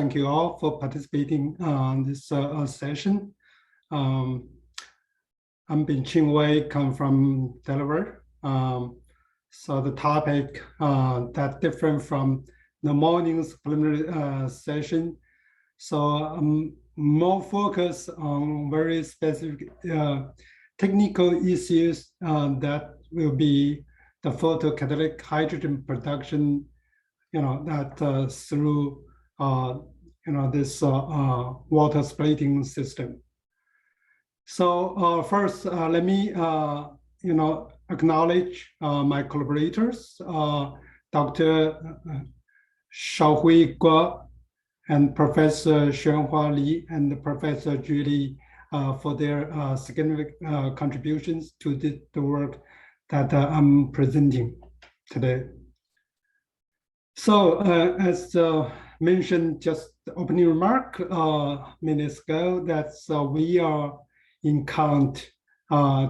thank you all for participating on this session. I'm Bingqing, come from Delaware. So the topic that different from the morning's preliminary session. So I'm more focused on very specific technical issues that will be the photocatalytic hydrogen production, that through this water splitting system. So first, let me acknowledge my collaborators, Dr. Shaohui Guo and Professor Xuanhua Li and Professor Julie for their significant contributions to the work that I'm presenting today. So as mentioned just the opening remark minutes ago, that we are in count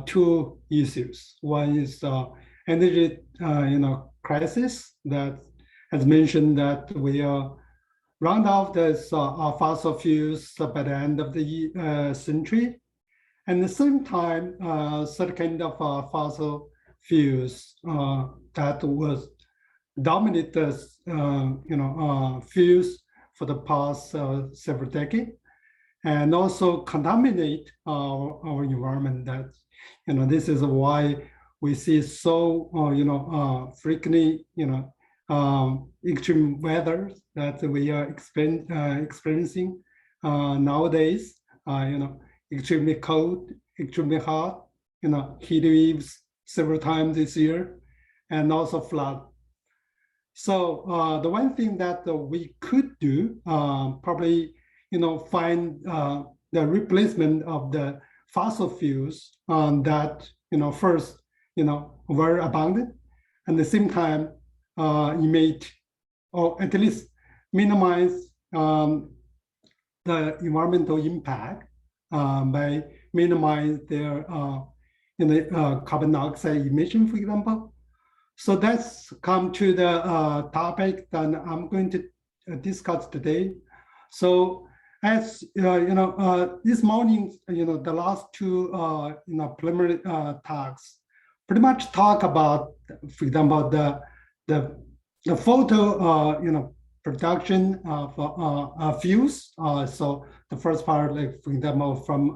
two issues. One is energy crisis, that has mentioned that we are round off this fossil fuels by the end of the century. And at the same time, certain kind of fossil fuels that was dominate the fuels for the past several decades, and also contaminate our environment. That this is why we see so frequently extreme weather that we are experiencing nowadays. Extremely cold, extremely hot. Heat waves several times this year, and also flood. So the one thing that we could do, probably, find the replacement of the fossil fuels that, first, were abundant, and at the same time, emit, or at least minimize the environmental impact by minimize their carbon dioxide emission, for example. So that's come to the topic that I'm going to discuss today. So as this morning, the last two preliminary talks pretty much talk about, for example, the photo production of fuels. So the first part, like for example, from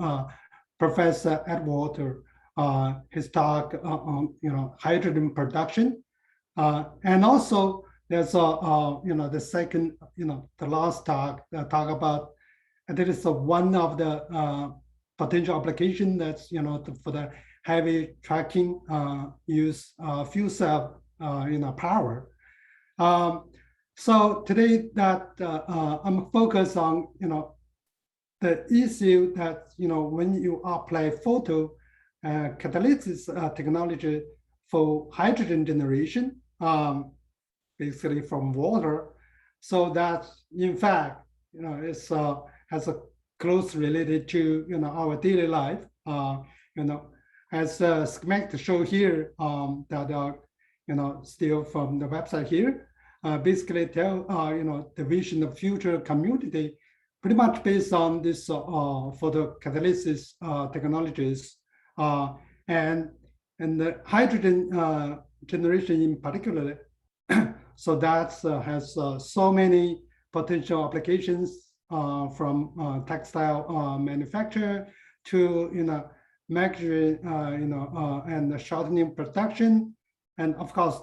Professor Atwater. His talk on hydrogen production, and also there's the second the last talk about there is one of the potential application that's for the heavy trucking use fuel cell power. So today that I'm focused on the issue that when you apply photocatalysis technology for hydrogen generation, basically from water, so that in fact it's has a close related to our daily life. As schematic show here, that are still from the website here, basically tell the vision of future community, pretty much based on this photocatalysis technologies. And the hydrogen generation in particular, so that has so many potential applications from textile manufacture to manufacturing and shortening production, and of course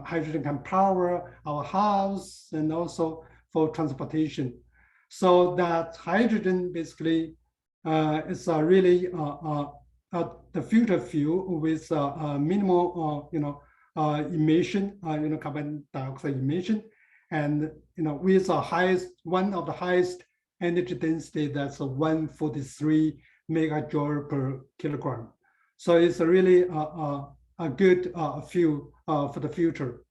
hydrogen can power our house and also for transportation. So that hydrogen basically is really the future fuel with minimal, emission, carbon dioxide emission, and with one of the highest energy density, that's 143 megajoule per kilogram. So it's really a good fuel for the future.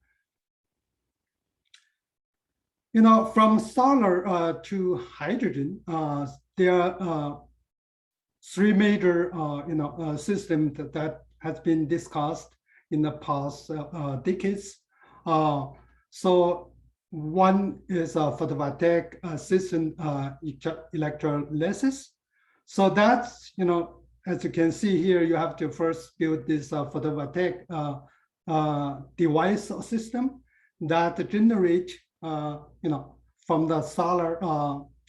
From solar to hydrogen, there are three major systems that has been discussed in the past decades. So one is a photovoltaic system electrolysis. So that's, as you can see here, you have to first build this photovoltaic device or system that generate, from the solar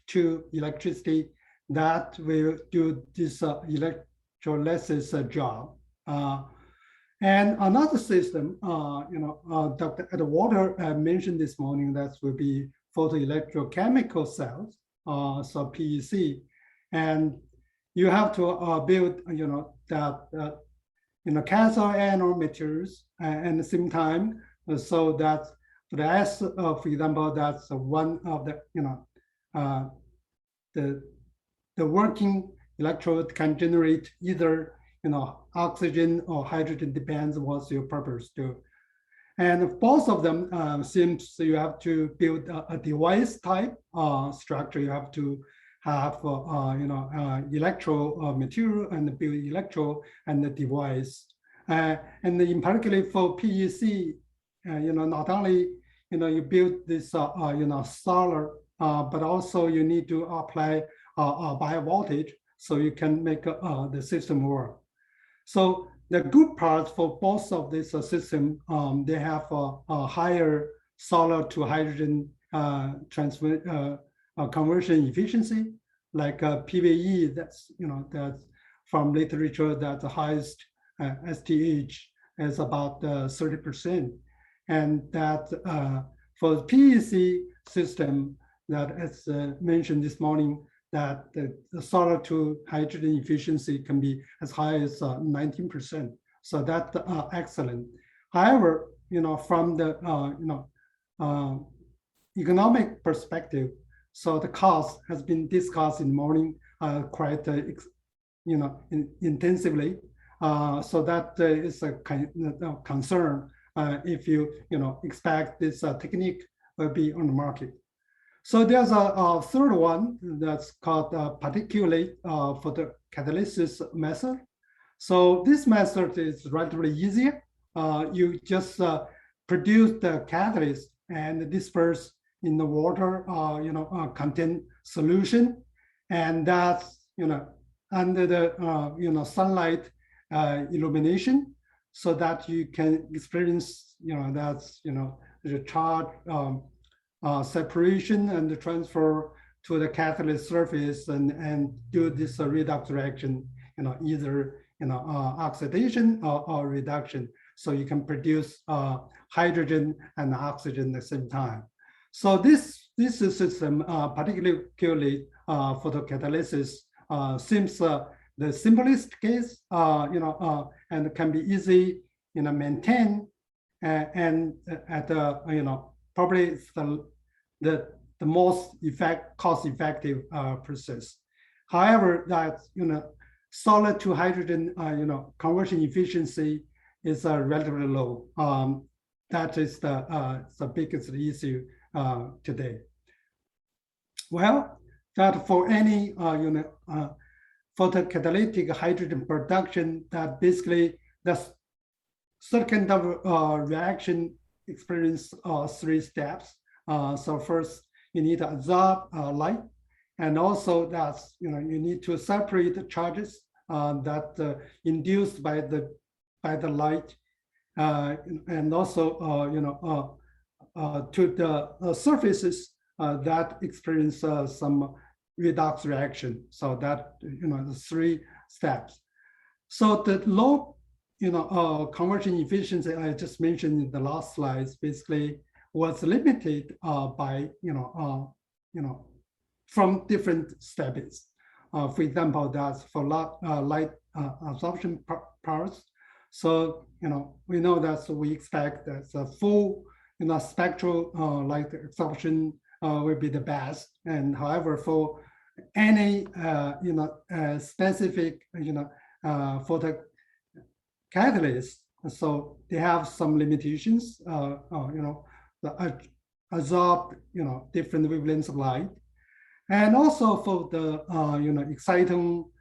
to electricity that will do this electrolysis job. And another system, Dr. Edwater mentioned this morning, that will be photoelectrochemical cells, so PEC. And you have to build, that, cathode anode materials at the same time, so that for the S, for example, that's one of the, the working electrode can generate either oxygen or hydrogen, depends what's your purpose to. And both of them seems you have to build a device type structure. You have to have electro material and build electro and the device. And in particular for PEC, not only you build this solar, but also you need to apply high voltage so you can make the system work. So the good part for both of this system, they have a higher solar to hydrogen transfer conversion efficiency, like PVE. That's that's from literature that the highest STH is about 30%, and that for the PEC system, that as mentioned this morning, that the solar to hydrogen efficiency can be as high as 19%. So that's excellent. However, from the economic perspective, so the cost has been discussed in the morning quite intensively. So that is a concern if you expect this technique will be on the market. So there's a third one that's called particulate photocatalysis method. So this method is relatively easier. You just produce the catalyst and disperse in the water, content solution, and that's under the sunlight illumination, so that you can experience that's the charge separation and the transfer to the catalyst surface and do this redox reaction, either oxidation or reduction, so you can produce hydrogen and oxygen at the same time. So this system, particularly photocatalysis, seems the simplest case, and can be easy, maintain, and at probably it's the most cost-effective process. However, that solid to hydrogen conversion efficiency is relatively low. That is the biggest issue today. Well, that for any photocatalytic hydrogen production, that basically the second reaction experience 3 steps. So first, you need to absorb light, and also that's you need to separate the charges that induced by the light, and also to the surfaces that experience some redox reaction. So that the 3 steps. So the low conversion efficiency I just mentioned in the last slides basically was limited by from different steps. For example, that's for light absorption powers. So we know that we expect that the full spectral light absorption will be the best. And however, for any specific photocatalyst, so they have some limitations. The absorb different wavelengths of light, and also for the exciton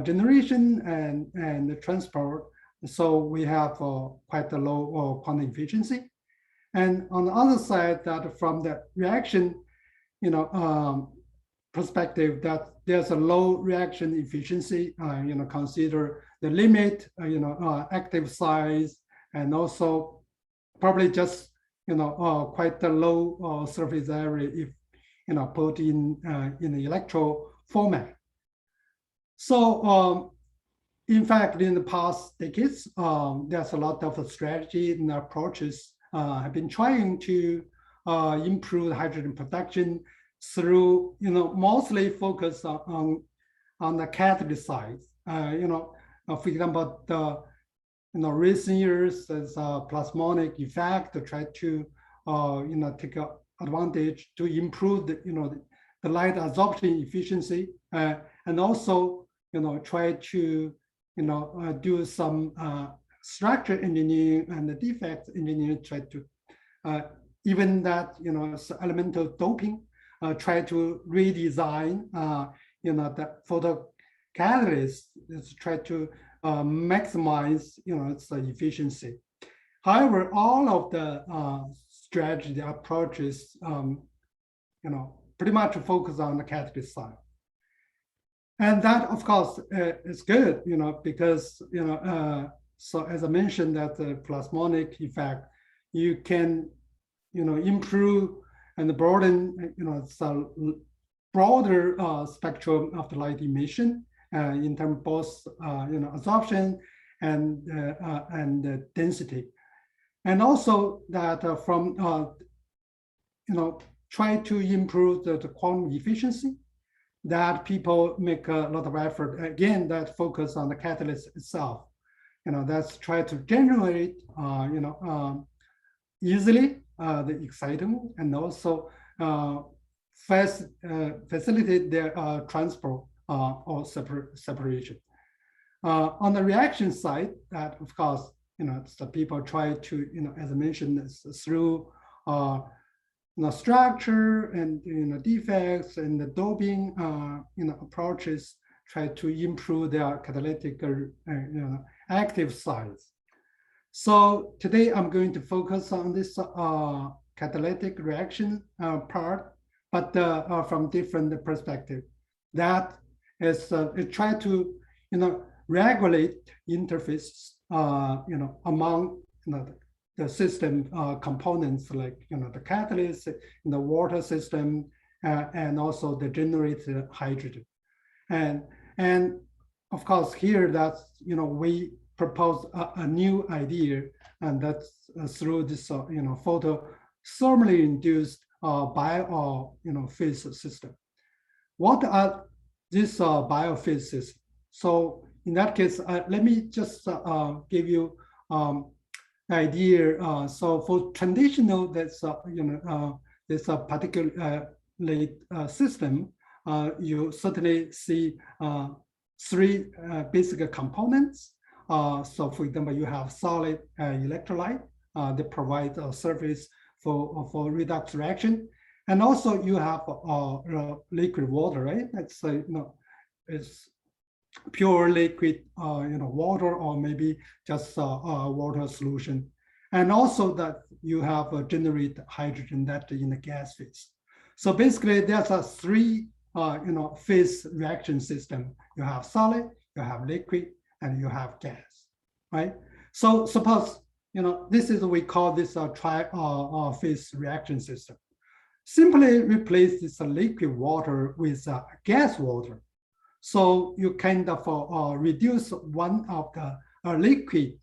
generation and the transport. So we have quite a low quantum efficiency. And on the other side, that from the reaction, perspective, that there's a low reaction efficiency, consider the limit, active size, and also probably just, quite a low surface area if, put in the electrode format. So in fact, in the past decades, there's a lot of strategy and approaches have been trying to improve hydrogen production through, mostly focus on the catalyst side. For example, the recent years, there's a plasmonic effect to try to take advantage to improve the light absorption efficiency, and also try to do some structure engineering and the defect engineering, try to even that elemental doping, try to redesign the photocatalyst, is try to maximize its efficiency. However, all of the strategy approaches pretty much focus on the catalyst side. And that, of course, is good, because, so as I mentioned, that the plasmonic effect, you can, improve and broaden, it's broader spectrum of the light emission in terms of both, absorption and density. And also that from, try to improve the quantum efficiency, that people make a lot of effort, again, that focus on the catalyst itself. That's try to generate, easily the excitement, and also facilitate their transport or separation. On the reaction side, that of course, the people try to, as I mentioned, through structure and defects and the doping approaches, try to improve their catalytic active size. So today I'm going to focus on this catalytic reaction part, but from different perspective. That is try to regulate interfaces among the system components, like the catalyst, the water system, and also the generated hydrogen. And of course here that's we propose a new idea, and that's through this photo thermally induced biophase system. What are these biophase systems? So in that case, let me just give you idea. So for traditional, that's this particular system, you certainly see three basic components. So for example, you have solid electrolyte that provides a surface for redox reaction, and also you have liquid water, right? That's it's pure liquid, water, or maybe just water solution. And also that you have generate hydrogen that in the gas phase. So basically there's a three phase reaction system. You have solid, you have liquid, and you have gas, right? So suppose, this is, we call this a tri-phase reaction system. Simply replace this liquid water with gas water. So you kind of reduce one of the liquid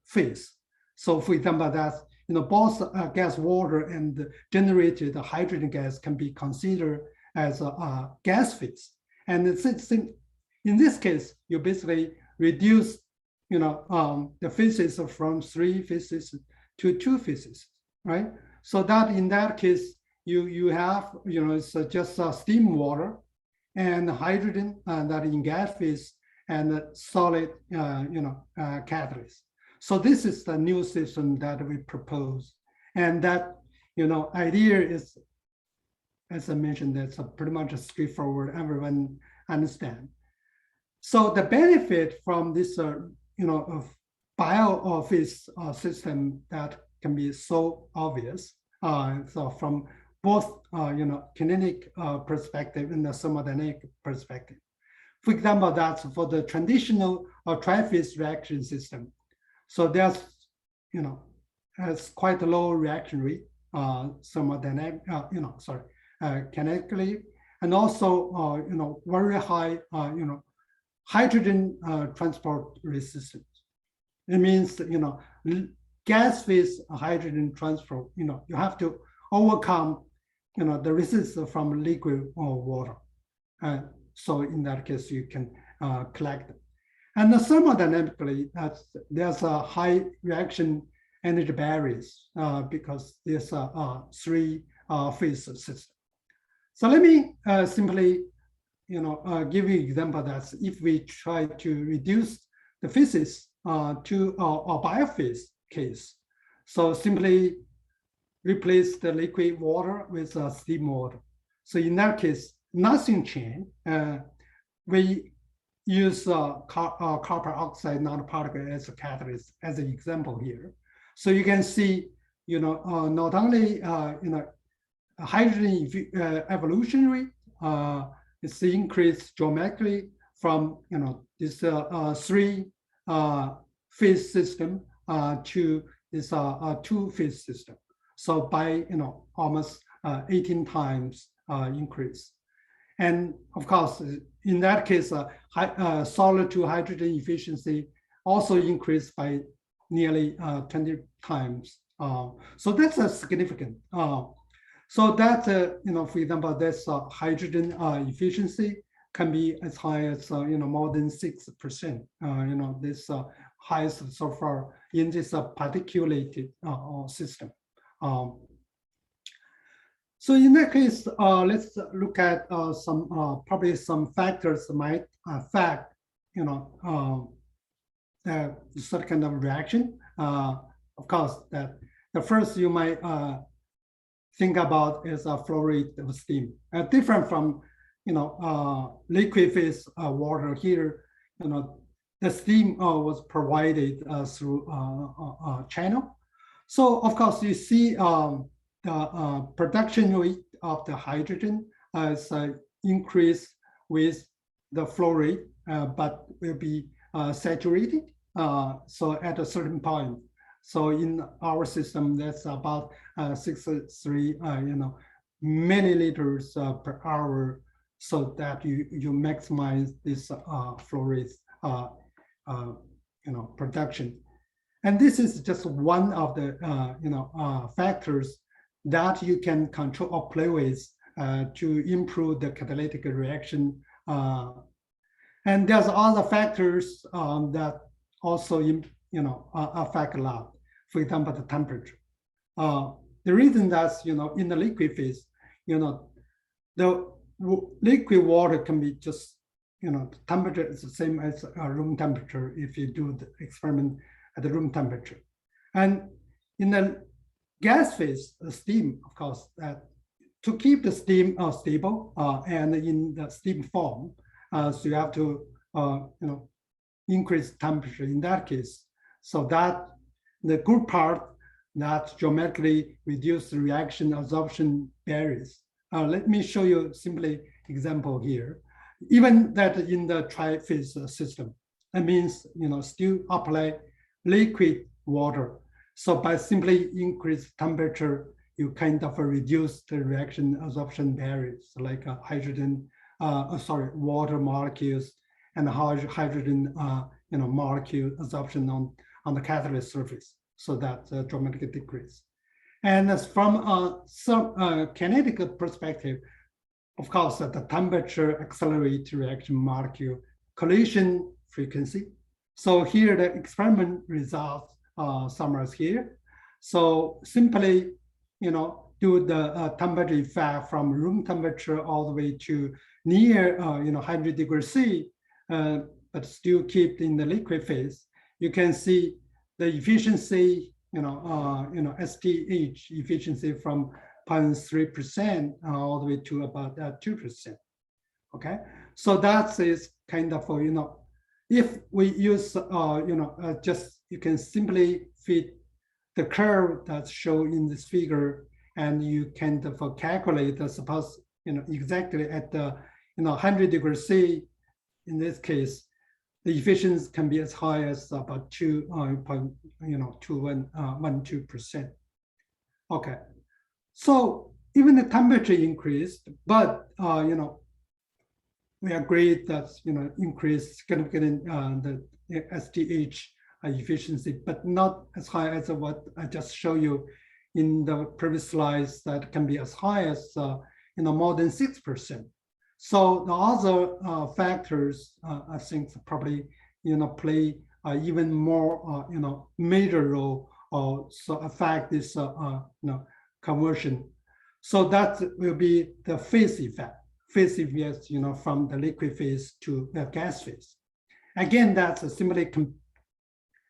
phase. So for example, that's, both gas water and generated hydrogen gas can be considered as a gas phase. And in this case, you basically reduce, the phases from 3 phases to 2 phases, right? So that in that case, you have, it's just steam water and hydrogen that in gas phase and solid, catalyst. So this is the new system that we propose. And that, idea is, as I mentioned, that's pretty much straightforward, everyone understand. So the benefit from this, biophase system, that can be so obvious. So from both, kinetic perspective and the thermodynamic perspective. For example, that's for the traditional triphase reaction system. So there's, has quite a low reaction rate, thermodynamic, kinetically, and also, very high, hydrogen transport resistance. It means, gas phase hydrogen transport, you have to overcome, the resistance from liquid or water. So in that case, you can collect it. And thermodynamically, there's a high reaction energy barriers because there's a three-phase system. So let me simply, give you an example that if we try to reduce the phases to a biphase case, so simply replace the liquid water with steam water. So in that case, nothing changed. We use copper oxide nanoparticle as a catalyst as an example here. So you can see, not only hydrogen evolution rate is increased dramatically from this three-phase system to this two-phase system. So by almost 18 times increase. And of course, in that case, solid to hydrogen efficiency also increased by nearly 20 times. So that's a significant. So that, for example, this hydrogen efficiency can be as high as, more than 6%, this highest so far in this particulated system. So in that case, let's look at probably some factors might affect, certain kind of reaction. Of course, that the first you might think about is a flow rate of steam, different from, liquid phase water here. The steam was provided through a channel. So of course, you see the production rate of the hydrogen is increased with the flow rate, but will be saturated. So at a certain point, so in our system, that's about 63, milliliters per hour, so that you maximize this flow rate, production. And this is just one of the factors that you can control or play with to improve the catalytic reaction. And there's other factors that also affect a lot. For example, the temperature. The reason that's in the liquid phase, the liquid water can be just the temperature is the same as room temperature if you do the experiment at the room temperature. And in the gas phase, the steam, of course, to keep the steam stable and in the steam form, so you have to increase temperature in that case. So that the good part that dramatically reduce the reaction absorption barriers. Let me show you simply example here. Even that in the triphase system, that means still apply liquid water. So by simply increase temperature, you kind of reduce the reaction absorption barriers like hydrogen, water molecules and hydrogen, molecule absorption on the catalyst surface. So that's a dramatic decrease. And as from some kinetic perspective, of course, the temperature accelerates reaction molecule collision frequency. So here the experiment results summarized here. So simply, do the temperature effect from room temperature all the way to near 100 degrees C, but still keep in the liquid phase. You can see the efficiency, STH efficiency from 0.3% all the way to about 2%. Okay, so that is kind of if we use just you can simply feed the curve that's shown in this figure, and you can calculate the suppose exactly at the 100 degrees C. In this case, the efficiency can be as high as about 2.12%. Okay, so even the temperature increased, but we agreed that increased significant the STH efficiency, but not as high as what I just showed you in the previous slides. That can be as high as more than 6%. So the other factors, I think, probably play even more major role or so affect this conversion. So that will be the phase effect. Phase effect, from the liquid phase to the gas phase. Again, that's simply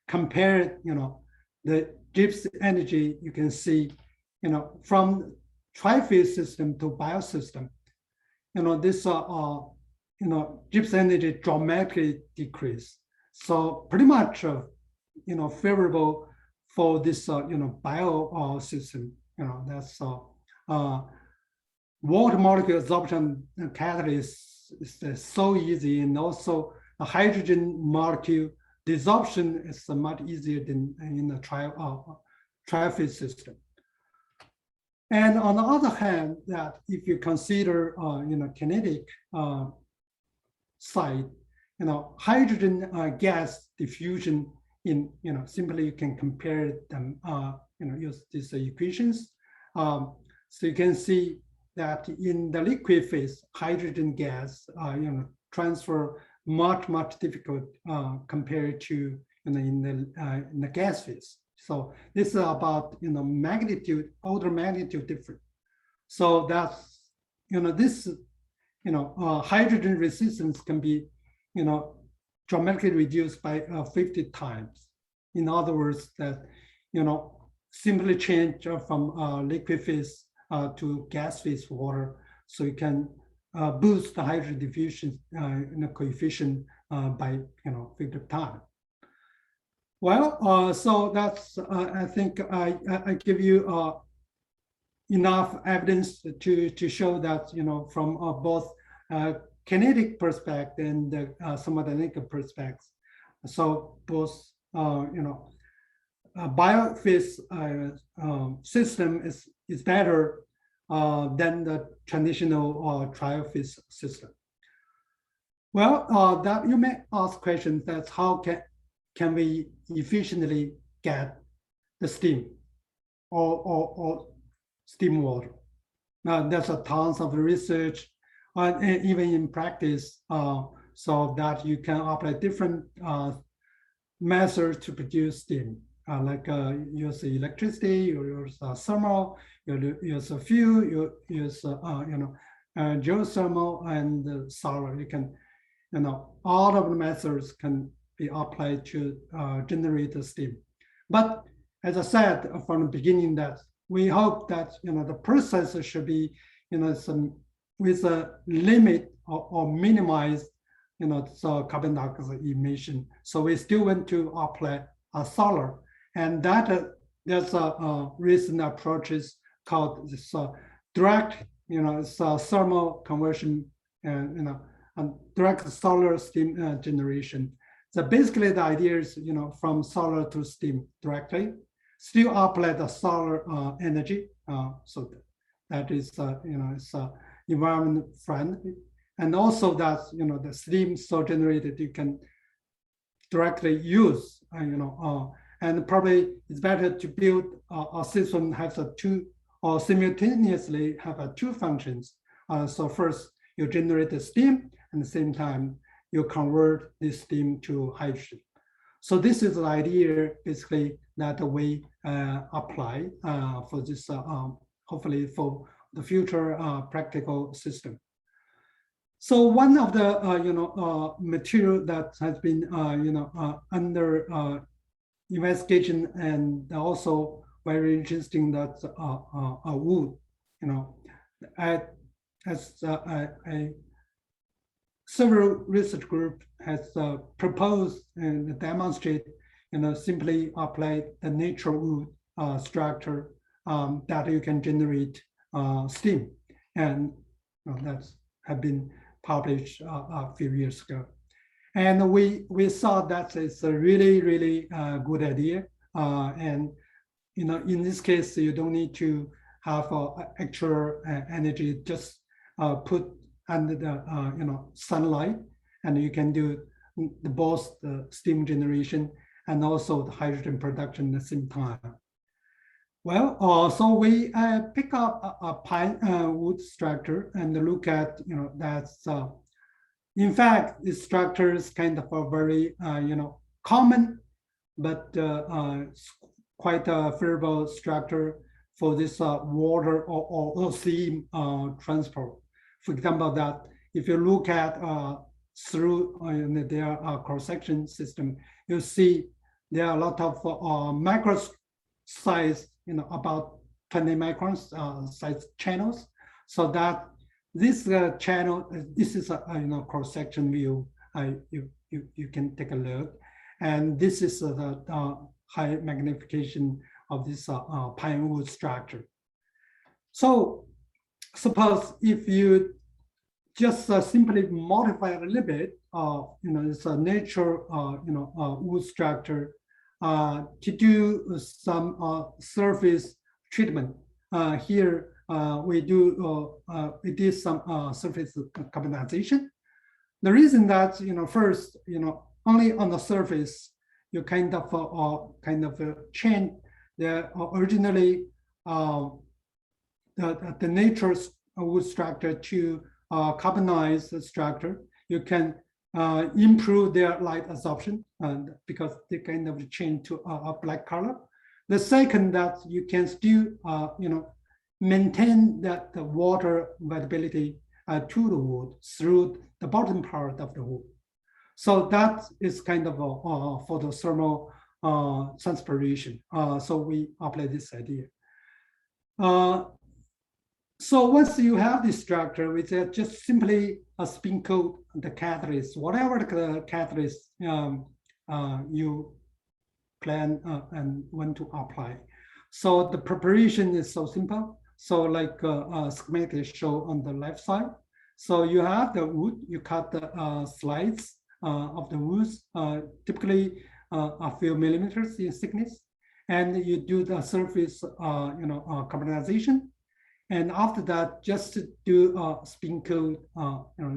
compare, the Gibbs energy. You can see, from tri-phase system to biosystem. This Gibbs energy dramatically decreased. So pretty much, favorable for this, bio system. That's water molecule absorption catalyst is so easy, and also a hydrogen molecule desorption is much easier than in the tri-phase system. And on the other hand, that if you consider kinetic side, hydrogen gas diffusion in simply you can compare them, use these equations. So you can see that in the liquid phase, hydrogen gas transfer much difficult compared to in the gas phase. So this is about magnitude, order magnitude different. So that's this hydrogen resistance can be dramatically reduced by 50 times. In other words, that simply change from liquid phase to gas phase water, so you can boost the hydrogen diffusion coefficient by 50 times. Well, so that's I think I give you enough evidence to show that from both kinetic perspective and thermodynamic perspective. So both biophase system is better than the traditional tri-phase system. Well, that you may ask questions. That's how can we efficiently get the steam or steam water? Now, there's a tons of research, and even in practice, so that you can apply different methods to produce steam, like use electricity, you use thermal, you use fuel, you use geothermal and solar. You can, all of the methods can be applied to generate the steam. But as I said from the beginning, that we hope that the process should be some with a limit or minimize so carbon dioxide emission. So we still want to apply solar, and that there's a recent approaches called this direct thermal conversion and direct solar steam generation. So basically the idea is, from solar to steam directly, still apply the solar energy. So that is, it's environment friendly. And also that, the steam so generated, you can directly use, and probably it's better to build a system has two or simultaneously have two functions. So first you generate the steam, and at the same time, you convert this steam to hydrogen. So this is the idea, basically, that we apply for this, hopefully for the future practical system. So one of the material that has been under investigation, and also very interesting, that wood, several research group has proposed and demonstrate, simply apply the natural wood structure that you can generate steam, and that's have been published a few years ago. And we saw that it's a really good idea. And in this case, you don't need to have actual energy, just put under the sunlight, and you can do both the steam generation and also the hydrogen production at the same time. Well, so we pick up a pine wood structure and look at, that's, in fact, this structure is kind of a very, common, but quite a favorable structure for this water or steam transport. For example, that if you look at through their cross-section system, you see there are a lot of micro size, about 20 microns size channels. So that this channel, this is a cross-section view. You can take a look, and this is the high magnification of this pine wood structure. So suppose if you just simply modify a little bit, it's a nature, wood structure to do some surface treatment. Here we did some surface carbonization. The reason that first only on the surface you kind of change the originally the nature's wood structure to carbonized structure. You can improve their light absorption, and because they kind of change to a black color. The second, that you can still maintain that the water availability to the wood through the bottom part of the wood. So that is kind of for the thermal transpiration. So we apply this idea. So once you have this structure, which is just simply a spin coat the catalyst, whatever the catalyst you plan and want to apply. So the preparation is so simple. So like schematic show on the left side. So you have the wood, you cut the slides of the woods, typically a few millimeters in thickness, and you do the surface carbonization. And after that, just to do spin coat,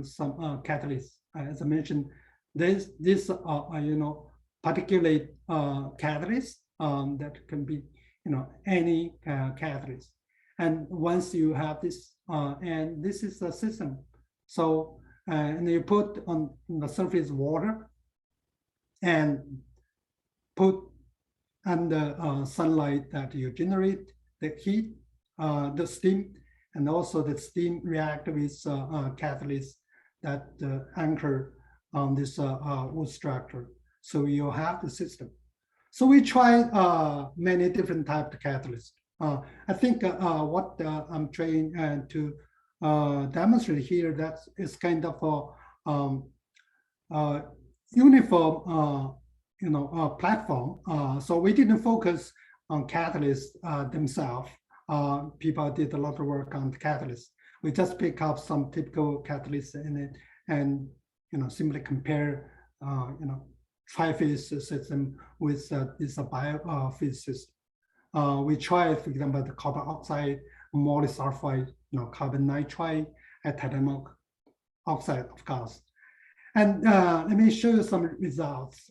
some catalyst. As I mentioned, this particulate catalyst that can be, any catalyst. And once you have this, and this is the system. So, and you put on the surface water and put under sunlight that you generate the heat, the steam, and also the steam react with catalyst that anchor on this wood structure. So you have the system. So we tried many different types of catalysts. I think what I'm trying to demonstrate here, that is kind of a uniform, platform. So we didn't focus on catalysts themselves. People did a lot of work on the catalysts. We just pick up some typical catalysts in it, and simply compare, triphase system with this biphase system. We tried, for example, the copper oxide, molysulfide, carbon nitride, and titanium oxide of gas. And let me show you some results.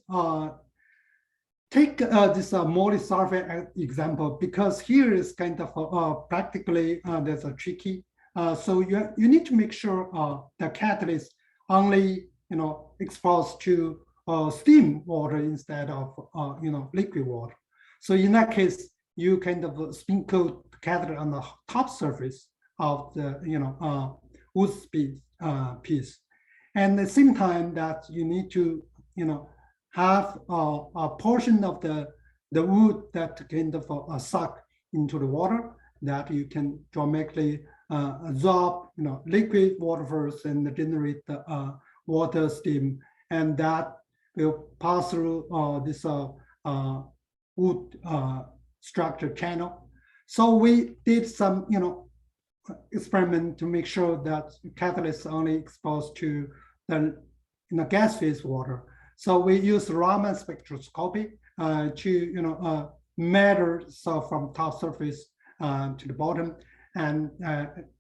Take this molysulfide example, because here is kind of practically there's a tricky. So you need to make sure the catalyst only exposed to steam water instead of liquid water. So in that case, you kind of spin coat the catalyst on the top surface of the wood piece, and at the same time that you need to have a portion of the wood that kind of suck into the water, that you can dramatically absorb liquid water first and generate the water steam, and that will pass through this wood structure channel. So we did some, experiment to make sure that catalysts are only exposed to the gas phase water. So we use Raman spectroscopy to measure from top surface to the bottom, and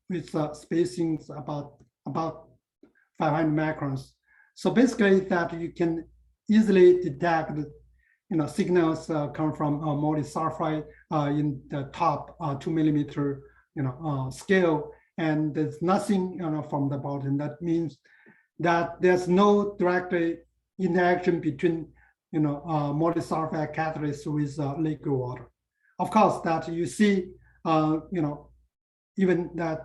with spacings about 500 macrons. So basically, that you can easily detect signals come from molysulfide in the top 2 millimeter scale, and there's nothing from the bottom. That means that there's no direct interaction between molysulfide catalyst with liquid water. Of course, that you see even that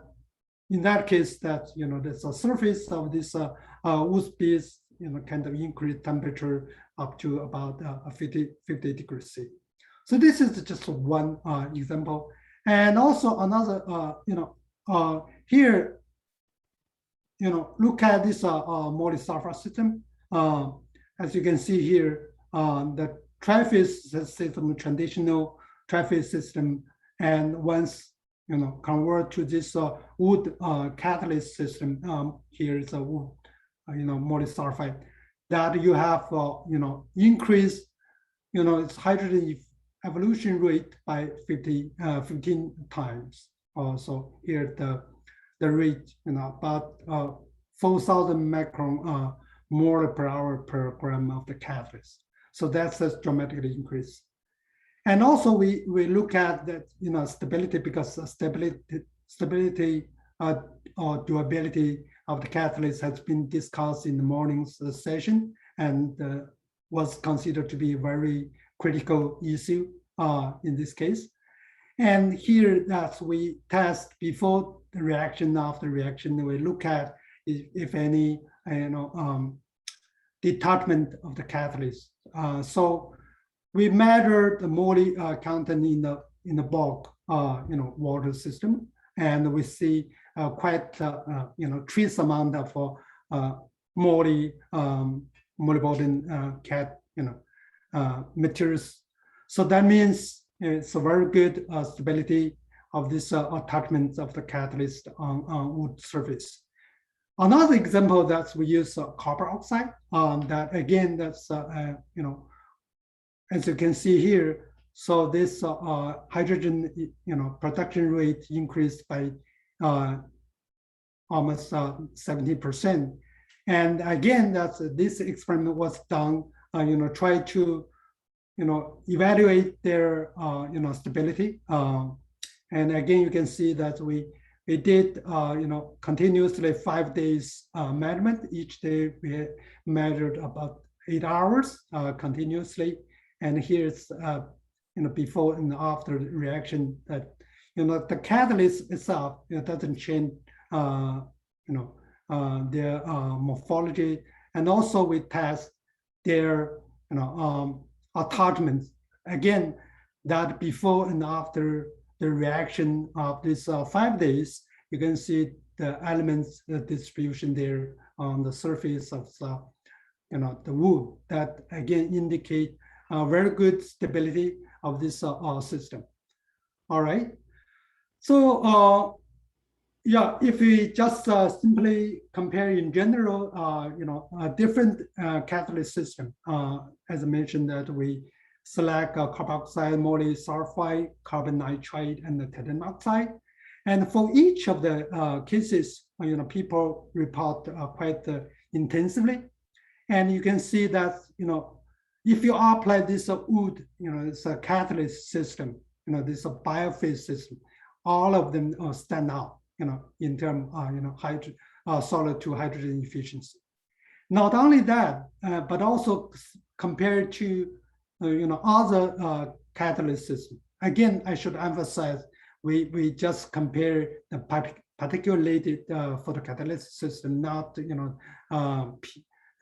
in that case that there's a surface of this wood space kind of increase temperature up to about 50 degrees C. So this is just one example. And also another, here, look at this molysulfide system. As you can see here, the triphase system, traditional triphase system, and once convert to this wood catalyst system, here is a wood, molysulfide, that you have, increase, its hydrogen evolution rate by 15 times. So here the rate, about 4,000 macron molar per hour per gram of the catalyst. So that's a dramatically increase. And also we look at that, stability, because stability or durability of the catalyst has been discussed in the morning's session, and was considered to be a very critical issue in this case. And here that we test before the reaction, after reaction, we look at if any detachment of the catalyst. So we measure the moly content in the bulk water system, and we see quite trace amount of molybdenum materials. So that means it's a very good stability of this attachments of the catalyst on wood surface. Another example that we use copper oxide. That again, that's as you can see here. So this hydrogen production rate increased by almost 70%. And again, this experiment was done. Try to evaluate their stability. And again, you can see that we did continuously 5 days measurement. Each day we measured about 8 hours continuously. And here's before and after the reaction, that the catalyst itself doesn't change their morphology, and also we test their attachments. Again, that before and after the reaction of this 5 days, you can see the elements, the distribution there on the surface of the wood, that again indicate very good stability of this system. All right. So yeah, if we just simply compare in general, a different catalyst system, as I mentioned, that we select copper oxide, molysulfide, carbon nitride, and the titanium oxide. And for each of the cases, people report quite intensively. And you can see that, if you apply this wood, it's a catalyst system, this a Biphase system, all of them stand out, in terms of, solid to hydrogen efficiency. Not only that, but also compared to, other catalyst systems. Again, I should emphasize, we just compare the particulated photocatalysis system, not,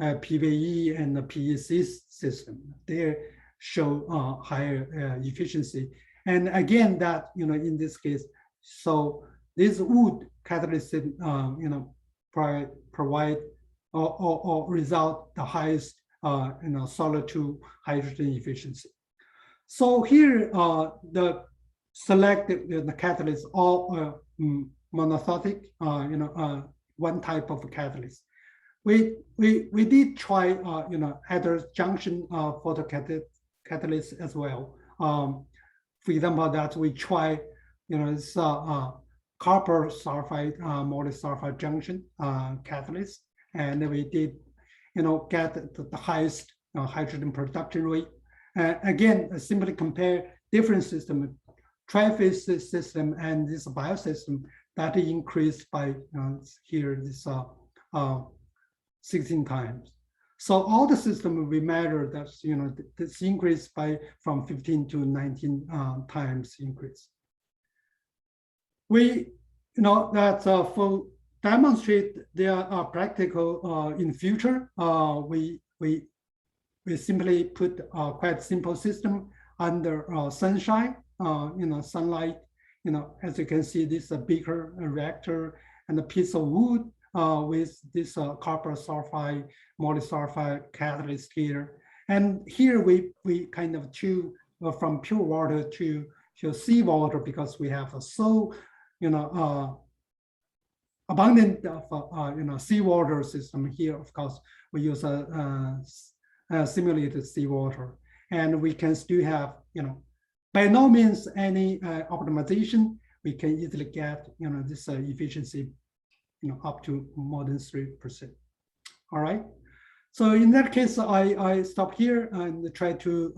PVE and the PEC system. They show higher efficiency. And again, that, in this case, so this wood catalyst, provide or result the highest, solid to hydrogen efficiency. So here, the selected the catalyst all monotonic, one type of catalyst. We did try, other junction photocatalysts as well. For example, that we try, this copper sulfide molysulfide junction catalyst, and we did, get the highest hydrogen production rate. Again, simply compare different system, triphase system and this biosystem that increased by here this 16 times. So all the system we measure that's this increase by from 15 to 19 times increase. We that for demonstrate they are practical in future. We simply put a quite simple system under sunshine, sunlight. As you can see, this beaker, a reactor, and a piece of wood with this copper sulfide, molysulfide catalyst here. And here we kind of choose from pure water to seawater because we have so abundant of seawater system here. Of course, we use simulated seawater, and we can still have by no means any optimization. We can easily get this efficiency up to more than 3%. All right. So in that case, I stop here and try to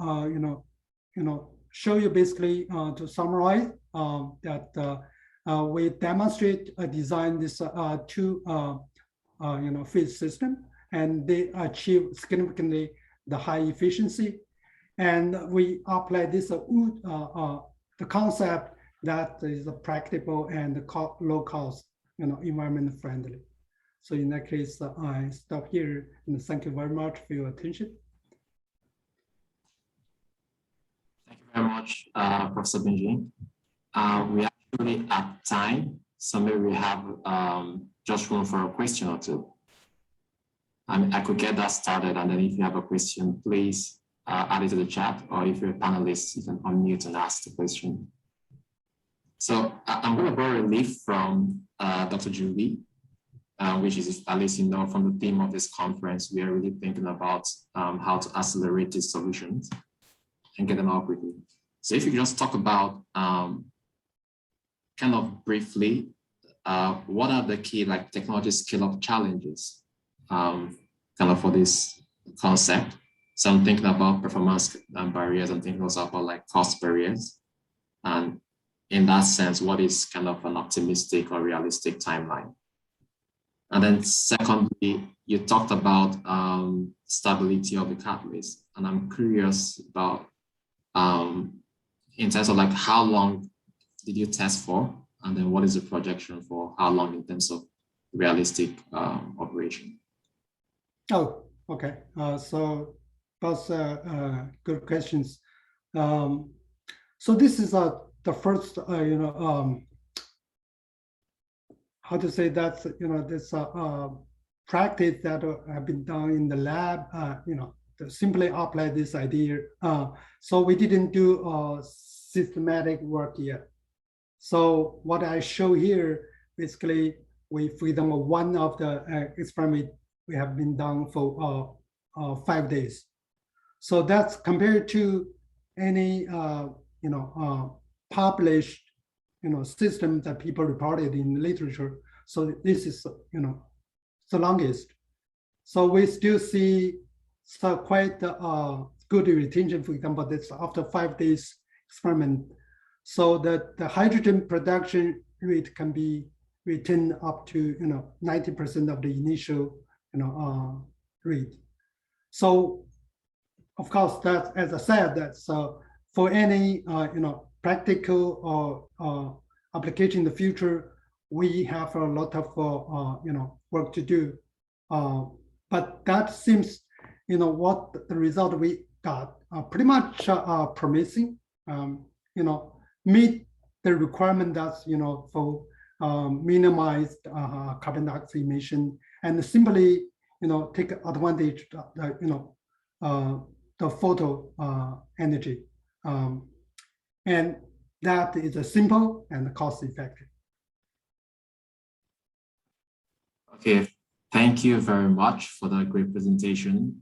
show you basically to summarize that we demonstrate design this two phase system, and they achieve significantly the high efficiency, and we apply this the concept that is practical and low cost, environment friendly. So in that case, I stop here and thank you very much for your attention. Thank you very much, Professor Bingqing. We actually have time, so maybe we have just room for a question or two. I could get that started, and then if you have a question, please add it to the chat, or if you're a panelist, you can unmute and ask the question. So I'm going to borrow a leaf from Dr. Julie, which is, at least from the theme of this conference, we are really thinking about how to accelerate these solutions and get them out quickly. So if you just talk about kind of briefly, what are the key technology scale-up challenges kind of for this concept? So I'm thinking about performance barriers, I'm thinking also about cost barriers. And in that sense, what is kind of an optimistic or realistic timeline? And then secondly, you talked about stability of the catalyst. And I'm curious about, in terms of how long did you test for? And then what is the projection for how long in terms of realistic operation? Oh, okay. So both good questions. So this is the first, how to say that, this practice that have been done in the lab, to simply apply this idea. So we didn't do systematic work yet. So what I show here, basically, for example, one of the experiment we have been done for 5 days. So that's compared to any published system that people reported in the literature. So this is the longest. So we still see quite good retention. For example, this after 5 days experiment, so that the hydrogen production rate can be retained up to 90% of the initial rate. So of course, that, as I said, that's for any practical application in the future, we have a lot of work to do. But that seems what the result we got pretty much promising. Meet the requirement that's for minimized carbon dioxide emission, and simply take advantage of the photo energy. And that is a simple and cost effective. Okay, thank you very much for that great presentation.